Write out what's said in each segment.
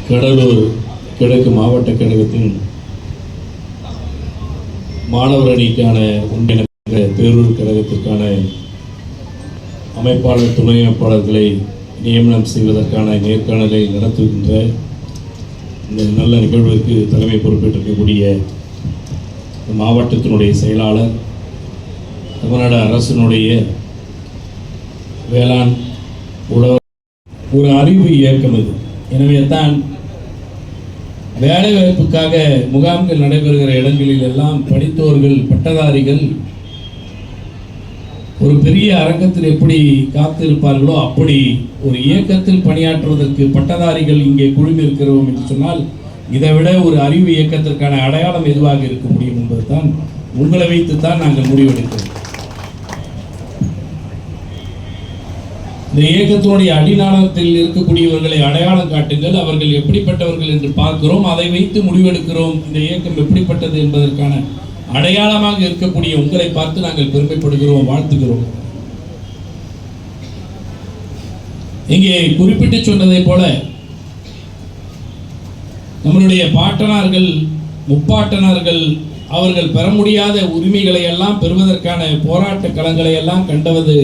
கடலூர் கிழக்கு மாவட்ட கழகத்தின் மாணவர் அணிக்கான ஒன்றிணைந்த பேரூர் கழகத்திற்கான அமைப்பாளர் துணை அமைப்பாளர்களை நியமனம் செய்வதற்கான நேர்காணலை நடத்துகின்ற இந்த நல்ல நிகழ்வுக்கு தலைமை பொறுப்பேற்றிருக்கக்கூடிய மாவட்டத்தினுடைய செயலாளர், தமிழ்நாடு அரசினுடைய வேளாண் உழவர் ஒரு அறிவு இயக்கம் இது. எனவே தான் வேலைவாய்ப்புக்காக முகாம்கள் நடைபெறுகிற இடங்களில் எல்லாம் படித்தோர்கள், பட்டதாரிகள் ஒரு பெரிய அரங்கத்தில் எப்படி காத்திருப்பார்களோ அப்படி ஒரு இயக்கத்தில் பணியாற்றுவதற்கு பட்டதாரிகள் இங்கே குழுமிருக்கிறோம் என்று சொன்னால் இதை விட ஒரு அறிவு இயக்கத்திற்கான அடையாளம் எதுவாக இருக்க முடியும் என்பதுதான் உங்களை வைத்துத்தான் நாங்கள் முடிவெடுக்கிறோம். இந்த இயக்கத்தினுடைய அடிநாளத்தில் இருக்கக்கூடியவர்களை அடையாளம் காட்டுங்கள், அவர்கள் எப்படிப்பட்டவர்கள் என்று பார்க்கிறோம், அதை வைத்து முடிவெடுக்கிறோம். இந்த இயக்கம் எப்படிப்பட்டது என்பதற்கான அடையாளமாக இருக்கக்கூடிய உங்களை பார்த்து நாங்கள் பெருமைப்படுகிறோம், வாழ்த்துகிறோம். இங்கே குறிப்பிட்டு சொன்னதை போல நம்மளுடைய பாட்டனார்கள், முப்பாட்டனார்கள் அவர்கள் பெற முடியாத உரிமைகளை எல்லாம் பெறுவதற்கான போராட்ட களங்களை எல்லாம் கண்டவது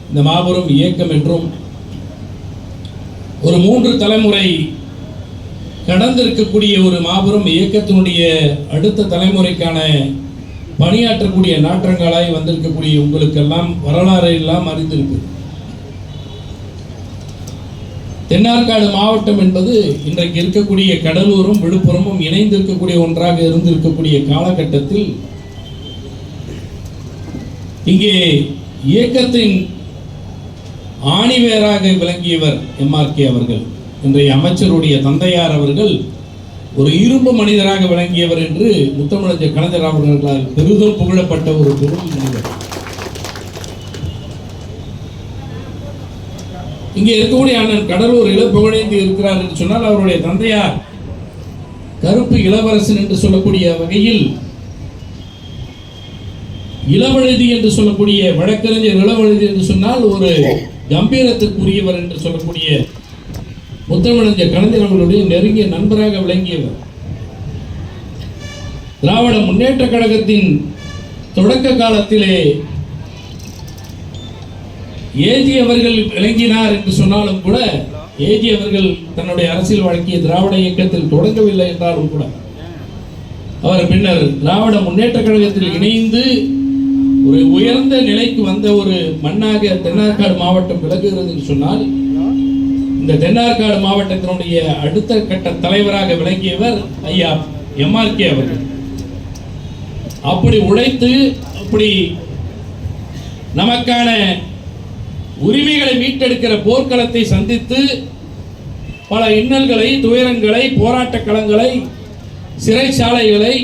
இந்த மாபெரும் இயக்கம் என்றும், ஒரு 3 தலைமுறை கடந்திருக்கக்கூடிய ஒரு மாபெரும் இயக்கத்தினுடைய அடுத்த தலைமுறைக்கான பணியாற்றக்கூடிய நாற்றங்களாய் வந்திருக்கக்கூடிய உங்களுக்கெல்லாம் வரலாறு எல்லாம் அறிந்திருக்கு. தென்னார்காடு மாவட்டம் என்பது இன்றைக்கு இருக்கக்கூடிய கடலூரும் விழுப்புரமும் இணைந்திருக்கக்கூடிய ஒன்றாக இருந்திருக்கக்கூடிய காலகட்டத்தில் இங்கே இயக்கத்தின் ஆணிவேராக விளங்கியவர் எம்ஆர்கே அவர்கள். இன்றைய அமைச்சருடைய தந்தையார் அவர்கள் ஒரு இரும்பு மனிதராக விளங்கியவர் என்று முத்தமிழஞ்சர் கலைஞர் அவர்களால் பெரிதும் புகழப்பட்ட ஒரு பெரும் மனிதர். இங்கே இருக்கக்கூடிய அண்ணன் கடலூரில் புகழேந்தி இருக்கிறார் என்று சொன்னால் அவருடைய தந்தையார் கருப்பு இளவரசன் என்று சொல்லக்கூடிய வகையில் இளவழுதி என்று சொல்லக்கூடிய வழக்கறிஞர் இளவழுதி என்று சொன்னால் ஒரு கம்பீரத்துக்குரியவர் என்று சொல்லக்கூடிய முத்தமிழஞ்சர் கலைஞர் அவர்களுடைய நெருங்கிய நண்பராக விளங்கியவர். திராவிட முன்னேற்ற கழகத்தின் தொடக்க காலத்திலே ஏஜி அவர்கள் விளங்கினார் என்று சொன்னாலும் கூட ஏஜி அவர்கள் தன்னுடைய அரசியல் வாழ்க்கையை திராவிட இயக்கத்தில் தொடங்கவில்லை என்றாலும் கூட அவர் பின்னர் திராவிட முன்னேற்ற கழகத்தில் இணைந்து ஒரு உயர்ந்த நிலைக்கு வந்த ஒரு மண்ணாக தென்னார்காடு மாவட்டம் விளங்குகிறது என்று சொன்னால் இந்த தென்னார்காடு மாவட்டத்தினுடைய அடுத்த கட்ட தலைவராக விளங்கியவர் ஐயா எம்ஆர்கே அவர்கள். அப்படி உழைத்து அப்படி நமக்கான உரிமைகளை மீட்டெடுக்கிற போர்க்களத்தை சந்தித்து பல இன்னல்களை, துயரங்களை, போராட்ட களங்களை, சிறைச்சாலைகளை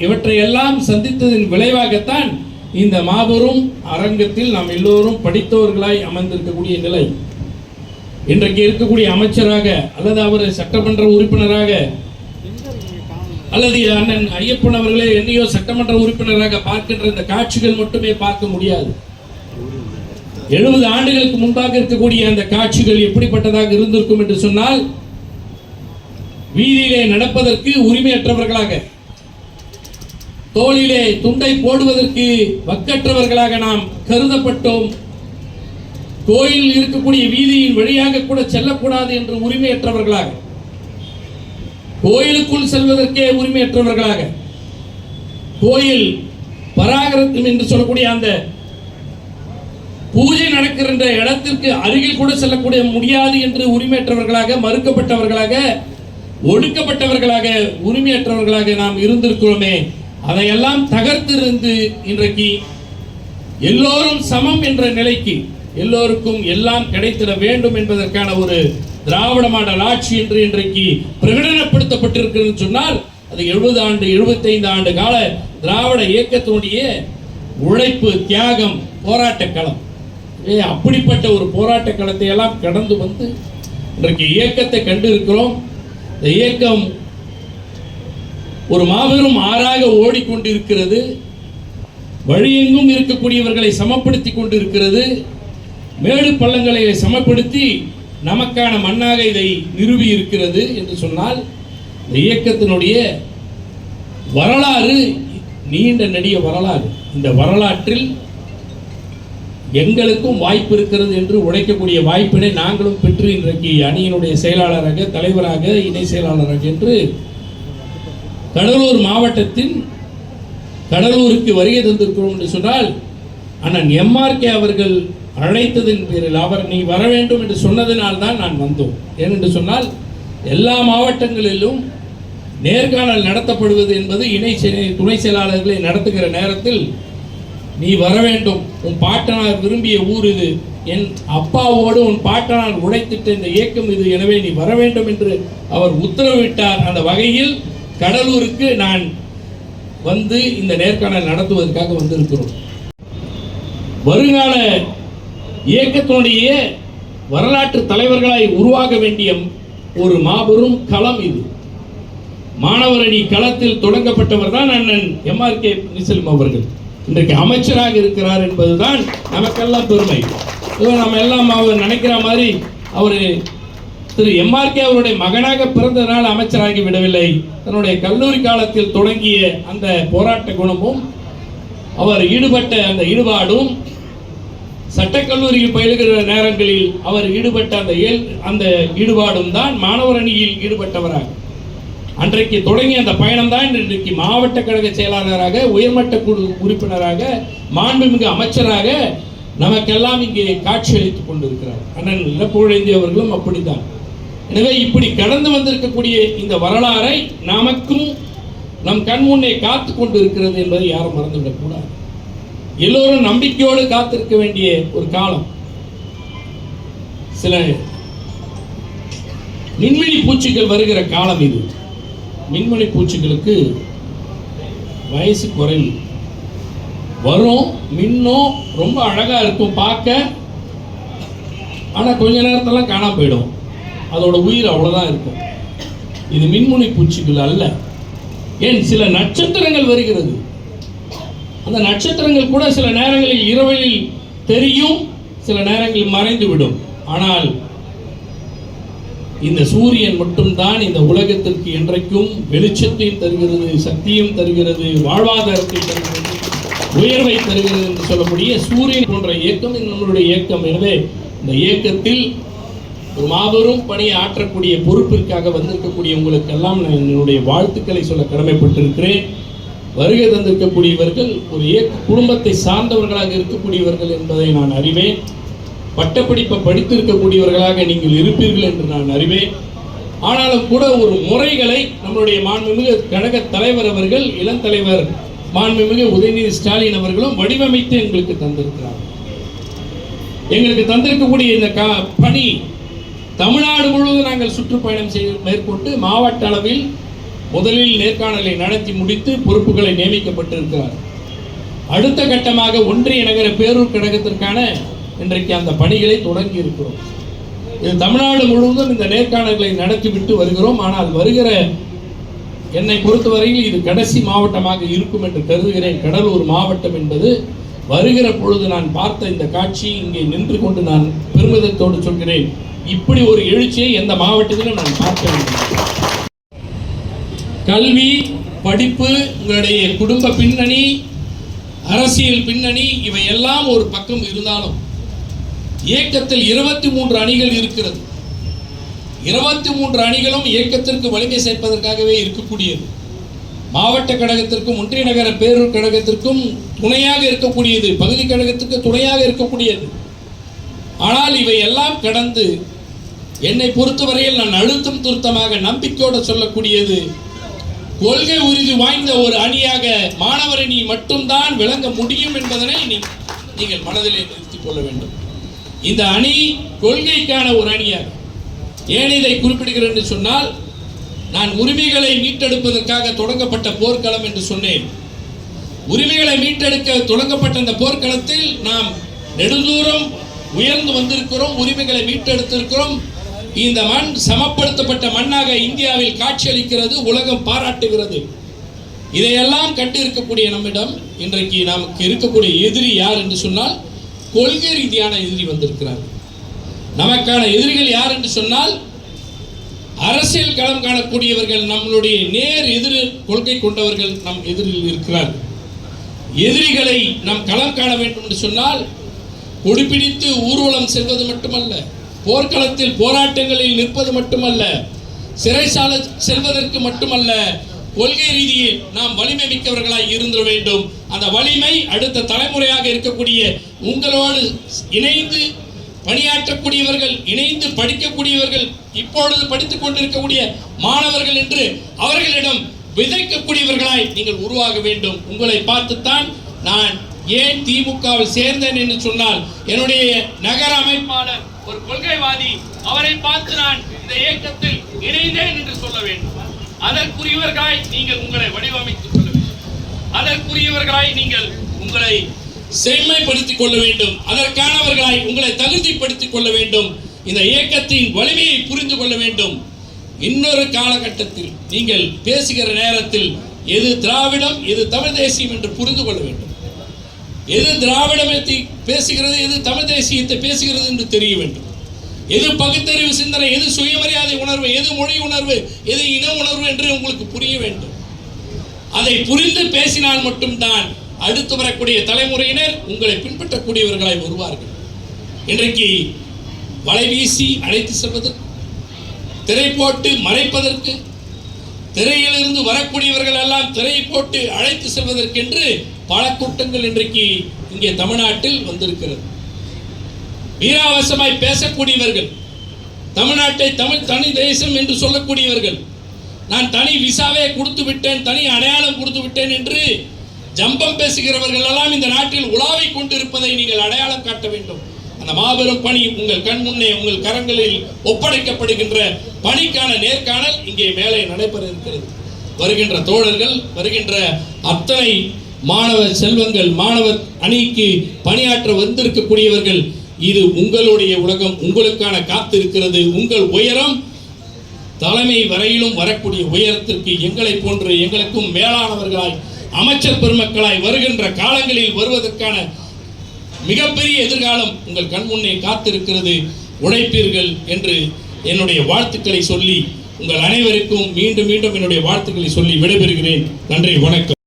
இவற்றை எல்லாம் சந்தித்ததின் விளைவாகத்தான் இந்த மாபெரும் அரங்கத்தில் நாம் எல்லோரும் படித்தவர்களாய் அமர்ந்திருக்கக்கூடிய நிலை. இன்றைக்கு இருக்கக்கூடிய அமைச்சராக அல்லது அவர் சட்டமன்ற உறுப்பினராக அல்லது அண்ணன் ஐயப்பன் அவர்களே என்னையோ சட்டமன்ற உறுப்பினராக பார்க்கின்ற இந்த காட்சிகள் மட்டுமே பார்க்க முடியாது. 70 ஆண்டுகளுக்கு முன்பாக இருக்கக்கூடிய அந்த காட்சிகள் எப்படிப்பட்டதாக இருந்திருக்கும் என்று சொன்னால், வீதியிலே நடப்பதற்கு உரிமையற்றவர்களாக, தோளிலே துண்டை போடுவதற்கு வக்கற்றவர்களாக நாம் கருதப்பட்டோம். கோயில் இருக்கக்கூடிய வீதியின் வழியாக கூட செல்லக்கூடாது என்று உரிமையற்றவர்களாக, கோயிலுக்குள் செல்வதற்கே உரிமையற்றவர்களாக, கோயில் பராகரத்தம் என்று சொல்லக்கூடிய அந்த பூஜை நடக்கின்ற இடத்திற்கு அருகில் கூட செல்லக்கூடிய முடியாது என்று உரிமையற்றவர்களாக, மறுக்கப்பட்டவர்களாக, ஒடுக்கப்பட்டவர்களாக, உரிமையற்றவர்களாக நாம் இருந்திருக்கிறோமே. அதையெல்லாம் தகர்த்திருந்து இன்றைக்கு எல்லோரும் சமம் என்ற நிலைக்கு, எல்லோருக்கும் எல்லாம் கிடைத்திட வேண்டும் என்பதற்கான ஒரு திராவிட மாடல் ஆட்சி என்று இன்றைக்கு பிரகடனப்படுத்தப்பட்டிருக்கிறது சொன்னால் அது 70 ஆண்டு 75 ஆண்டு கால திராவிட இயக்கத்தினுடைய உழைப்பு, தியாகம், போராட்ட களம். அப்படிப்பட்ட ஒரு போராட்ட களத்தை எல்லாம் கடந்து வந்து இன்றைக்கு இயக்கத்தை கண்டு இருக்கிறோம். இந்த இயக்கம் ஒரு மாபெரும் ஆறாக ஓடிக்கொண்டிருக்கிறது. வழியெங்கும் இருக்கக்கூடியவர்களை சமப்படுத்தி கொண்டிருக்கிறது. மேடு பள்ளங்களை சமப்படுத்தி நமக்கான மண்ணாக இதை நிறுவி இருக்கிறது என்று சொன்னால் இந்த இயக்கத்தினுடைய வரலாறு நீண்ட நெடிய வரலாறு. இந்த வரலாற்றில் எங்களுக்கும் வாய்ப்பு இருக்கிறது என்று உழைக்கக்கூடிய வாய்ப்பினை நாங்களும் பெற்று இன்றைக்கு அணியினுடைய செயலாளராக, தலைவராக, இணை செயலாளராக என்று கடலூர் மாவட்டத்தின் கடலூருக்கு வருகை தந்திருக்கிறோம் என்று சொன்னால் அண்ணன் எம்ஆர்கே அவர்கள் அழைத்ததின் பேரில் அவர் நீ வர வேண்டும் என்று சொன்னதினால் தான் நான் வந்தோம். ஏனென்று சொன்னால் எல்லா மாவட்டங்களிலும் நேர்காணல் நடத்தப்படுவது என்பது துணை செயலாளர்களை நடத்துகிற நேரத்தில் நீ வர வேண்டும், உன் பாட்டனார் விரும்பிய ஊர் இது, என் அப்பாவோடு உன் பாட்டனார் உழைத்திட்ட இந்த இயக்கம் இது, எனவே நீ வர வேண்டும் என்று அவர் உத்தரவிட்டார். அந்த வகையில் கடலூருக்கு நான் வந்து இந்த நேர்காணல் நடத்துவதற்காக வந்திருக்கிறோம். வருங்கால இயக்கத்தினுடைய வரலாற்று தலைவர்களாய் உருவாக வேண்டிய ஒரு மாபெரும் களம் இது. மாணவர் அணி களத்தில் தொடங்கப்பட்டவர் தான் அண்ணன் எம்ஆர்கே பன்னீர்செல்வம் அவர்கள். இன்றைக்கு அமைச்சராக இருக்கிறார் என்பதுதான் நமக்கெல்லாம் பெருமை. நம்ம எல்லாம் அவர் நினைக்கிற மாதிரி அவர் திரு எம்ஆர்கே அவருடைய மகனாக பிறந்ததனால் அமைச்சராகி விடவில்லை. தன்னுடைய கல்லூரி காலத்தில் தொடங்கிய அந்த போராட்ட குணமும் அவர் ஈடுபட்ட அந்த ஈடுபாடும், சட்டக்கல்லூரியில் பயிலுகிற நேரங்களில் அவர் ஈடுபட்ட அந்த ஈடுபாடும் தான் மாணவர் அணியில் ஈடுபட்டவராக அன்றைக்கு தொடங்கிய அந்த பயணம் தான் இன்றைக்கு மாவட்ட கழக செயலாளராக, உயர்மட்ட குழு உறுப்பினராக, மாண்புமிகு அமைச்சராக நமக்கெல்லாம் இங்கே காட்சியளித்துக் கொண்டிருக்கிறார். அண்ணன் இளப்புகழேந்தி அவர்களும் அப்படித்தான். எனவே இப்படி கடந்து வந்திருக்கக்கூடிய இந்த வரலாறை நமக்கும் நம் கண் முன்னே காத்து கொண்டு இருக்கிறது என்பதை யாரும் மறந்துவிடக்கூடாது. எல்லோரும் நம்பிக்கையோடு காத்திருக்க வேண்டிய ஒரு காலம். சில மின்மினி பூச்சிகள் வருகிற காலம் இது. மின்மினி பூச்சிகளுக்கு வயசு குறைவு, வரும், மின்னும், ரொம்ப அழகா இருக்கும் பார்க்க. ஆனா கொஞ்ச நேரத்தெல்லாம் காணாம போயிடும். அதோட உயிர் அவ்வளவுதான் இருக்கும். இது மின்முனி பூச்சிகள் அல்ல. ஏன் சில நட்சத்திரங்கள் வருகிறது. அந்த நட்சத்திரங்கள் கூட சில நேரங்களில் இரவில் தெரியும், சில நேரங்களில் மறைந்து விடும். ஆனால் இந்த சூரியன் மட்டும்தான் இந்த உலகத்திற்கு என்றைக்கும் வெளிச்சத்தையும் தருகிறது, சக்தியும் தருகிறது, வாழ்வாதாரத்தை தருகிறது, உயர்வை தருகிறது என்று சொல்லக்கூடிய சூரியன் போன்ற இயக்கம் நம்மளுடைய இயக்கம். எனவே இந்த இயக்கத்தில் ஒரு மாபெரும் பணியை ஆற்றக்கூடிய பொறுப்பிற்காக வந்திருக்கக்கூடிய உங்களுக்கெல்லாம் நான் என்னுடைய வாழ்த்துக்களை சொல்ல கடமைப்பட்டிருக்கிறேன். வருகை தந்திருக்கக்கூடியவர்கள் ஒரு குடும்பத்தை சார்ந்தவர்களாக இருக்கக்கூடியவர்கள் என்பதை நான் அறிவேன். பட்டப்படிப்பை படித்திருக்கக்கூடியவர்களாக நீங்கள் இருப்பீர்கள் என்று நான் அறிவேன். ஆனாலும் கூட ஒரு முறைகளை நம்மளுடைய மாண்புமிகு கழக தலைவர் அவர்கள், இளந்தலைவர் மாண்புமிகு உதயநிதி ஸ்டாலின் அவர்களும் வடிவமைத்து எங்களுக்கு தந்திருக்கிறார். எங்களுக்கு தந்திருக்கக்கூடிய இந்த பணி தமிழ்நாடு முழுவதும் நாங்கள் சுற்றுப்பயணம் மேற்கொண்டு மாவட்ட அளவில் முதலில் நேர்காணலை நடத்தி முடித்து பொறுப்புகளை நியமிக்கப்பட்டிருக்கிறார். அடுத்த கட்டமாக ஒன்றிய நகர பேரூர் கழகத்திற்கான இன்றைக்கு அந்த பணிகளை தொடங்கி இருக்கிறோம். இது தமிழ்நாடு முழுவதும் இந்த நேர்காணல்களை நடத்திவிட்டு வருகிறோம். ஆனால் வருகிற என்னை பொறுத்தவரையில் இது கடைசி மாவட்டமாக இருக்கும் என்று கருதுகிறேன். கடலூர் மாவட்டம் என்பது வருகிற பொழுது நான் பார்த்த இந்த காட்சி இங்கே நின்று கொண்டு நான் பெருமிதத்தோடு சொல்கிறேன், இப்படி ஒரு எழுச்சியை எந்த மாவட்டத்திலும் நான் பார்க்கவில்லை. கல்வி, படிப்பு, உங்களுடைய குடும்ப பின்னணி, அரசியல் பின்னணி இவையெல்லாம் ஒரு பக்கம் இருந்தாலும் இயக்கத்தில் 23 அணிகள் இருக்கிறது. 23 அணிகளும் இயக்கத்திற்கு வலிமை சேர்ப்பதற்காகவே இருக்கக்கூடியது. மாவட்ட கழகத்திற்கும் ஒன்றிய நகர பேரூர் கழகத்திற்கும் துணையாக இருக்கக்கூடியது, பகுதி கழகத்திற்கு துணையாக இருக்கக்கூடியது. ஆனால் இவை எல்லாம் கடந்து என்னை பொறுத்தவரையில் நான் அழுத்தம் திருத்தமாக நம்பிக்கையோடு சொல்லக்கூடியது, கொள்கை உறுதி வாய்ந்த ஒரு அணியாக மாணவர் அணி மட்டும்தான் விளங்க முடியும் என்பதனை நீங்கள் மனதிலே நிறுத்திக் கொள்ள வேண்டும். இந்த அணி கொள்கைக்கான ஒரு அணியாக. ஏன் இதை குறிப்பிடுகிறேன் என்று சொன்னால், நான் உரிமைகளை மீட்டெடுப்பதற்காக தொடங்கப்பட்ட போர்க்களம் என்று சொன்னேன். உரிமைகளை மீட்டெடுக்க தொடங்கப்பட்ட அந்த போர்க்களத்தில் நாம் நெடுந்தூரம் உயர்ந்து வந்திருக்கிறோம், உரிமைகளை மீட்டெடுத்திருக்கிறோம். இந்த மண் சமப்படுத்தப்பட்ட மண்ணாக இந்தியாவில் காட்சியளிக்கிறது, உலகம் பாராட்டுகிறது. இதையெல்லாம் கண்டு இருக்கக்கூடிய நம்மிடம் இன்றைக்கு நமக்கு இருக்கக்கூடிய எதிரி யார் என்று சொன்னால், கொள்கை ரீதியான எதிரி வந்திருக்கிறார். நமக்கான எதிரிகள் யார் என்று சொன்னால் அரசியல் களம் காணக்கூடியவர்கள், நம்மளுடைய நேர் எதிர் கொள்கை கொண்டவர்கள் நம் எதிரில் இருக்கிறார்கள். எதிரிகளை நாம் களம் காண வேண்டும் என்று சொன்னால் கொடிபிடித்து ஊர்வலம் செல்வது மட்டுமல்ல, போர்க்களத்தில் போராட்டங்களில் நிற்பது மட்டுமல்ல, சிறைசாலை செல்வதற்கு மட்டுமல்ல, கொள்கை ரீதியில் நாம் வலிமை மிக்கவர்களாய் இருந்திட வேண்டும். அந்த வலிமை அடுத்த தலைமுறையாக இருக்கக்கூடிய உங்களோடு இணைந்து பணியாற்றக்கூடியவர்கள், இணைந்து படிக்கக்கூடியவர்கள், இப்பொழுது படித்துக் கொண்டிருக்கக்கூடிய மாணவர்கள் என்று அவர்களிடம் விதைக்கக்கூடியவர்களாய் நீங்கள் உருவாக வேண்டும். உங்களை பார்த்துத்தான் நான் ஏன் திமுகவில் சேர்ந்தேன் என்று சொன்னால், என்னுடைய நகர அமைப்பாளர் ஒரு கொள்கைவாதி, அவரை பார்த்து நான் இந்த இயக்கத்தில் இணைந்தேன் என்று சொல்ல வேண்டும். அதற்குரியவர்களாய் நீங்கள் உங்களை வடிவமைத்துக் கொள்ள வேண்டும். அதற்குரியவர்களாய் நீங்கள் உங்களை செம்மைப்படுத்திக் கொள்ள வேண்டும். அதற்கானவர்களாய் உங்களை தகுதிப்படுத்திக் கொள்ள வேண்டும். இந்த இயக்கத்தின் வலிமையை புரிந்து கொள்ள வேண்டும். இன்னொரு காலகட்டத்தில் நீங்கள் பேசுகிற நேரத்தில் எது திராவிடம், எது தமிழ் தேசியம் என்று புரிந்து கொள்ள வேண்டும். எது திராவிடத்தை பேசுகிறது, எது தமிழ் தேசியத்தை பேசுகிறது என்று தெரிய வேண்டும். எது பகுத்தறிவு சிந்தனை, எது சுயமரியாதை உணர்வு, எது மொழி உணர்வு, எது இன உணர்வு என்று உங்களுக்கு புரிய வேண்டும். அதை புரிந்து பேசினால் மட்டும்தான் அடுத்து வரக்கூடிய தலைமுறையினர் உங்களை பின்பற்றக்கூடியவர்களாய் வருவார்கள். இன்றைக்கு வலை வீசி அழைத்து செல்வதற்கு, திரை போட்டு மறைப்பதற்கு, திரையிலிருந்து வரக்கூடியவர்கள் எல்லாம் திரை போட்டு அழைத்து செல்வதற்கென்று பல கூட்டங்கள் இன்றைக்கு இங்கே தமிழ்நாட்டில் வந்திருக்கிறது. வீராவசமாய் பேசக்கூடியவர்கள், தமிழ்நாட்டை தமிழ் தனி தேசம் என்று சொல்லக்கூடியவர்கள், நான் தனி விசாவே கொடுத்து விட்டேன், தனி அடையாளம் கொடுத்து விட்டேன் என்று ஜம்பம் பேசுகிறவர்கள் எல்லாம் இந்த நாட்டில் உலாவை கொண்டிருப்பதை நீங்கள் அடையாளம் காட்ட வேண்டும். அந்த மாபெரும் பணி உங்கள் கண் முன்னே, உங்கள் கரங்களில் ஒப்படைக்கப்படுகின்ற பணிக்கான நேர்காணல் இங்கே மேலே நடைபெற இருக்கிறது. வருகின்ற தோழர்கள், வருகின்ற அத்தனை மாணவ செல்வங்கள், மாணவர் அணிக்கு பணியாற்ற வந்திருக்கக்கூடியவர்கள், இது உங்களுடைய உலகம், உங்களுக்கான காத்து இருக்கிறது. உங்கள் உயரம் தலைமை வரையிலும் வரக்கூடிய உயரத்திற்கு எங்களை போன்று எங்களுக்கும் மேலானவர்களாய், அமைச்சர் பெருமக்களாய் வருகின்ற காலங்களில் வருவதற்கான மிகப்பெரிய எதிர்காலம் உங்கள் கண்முன்னே காத்திருக்கிறது. உழைப்பீர்கள் என்று என்னுடைய வாழ்த்துக்களை சொல்லி, உங்கள் அனைவருக்கும் மீண்டும் மீண்டும் என்னுடைய வாழ்த்துக்களை சொல்லி விடைபெறுகிறேன். நன்றி, வணக்கம்.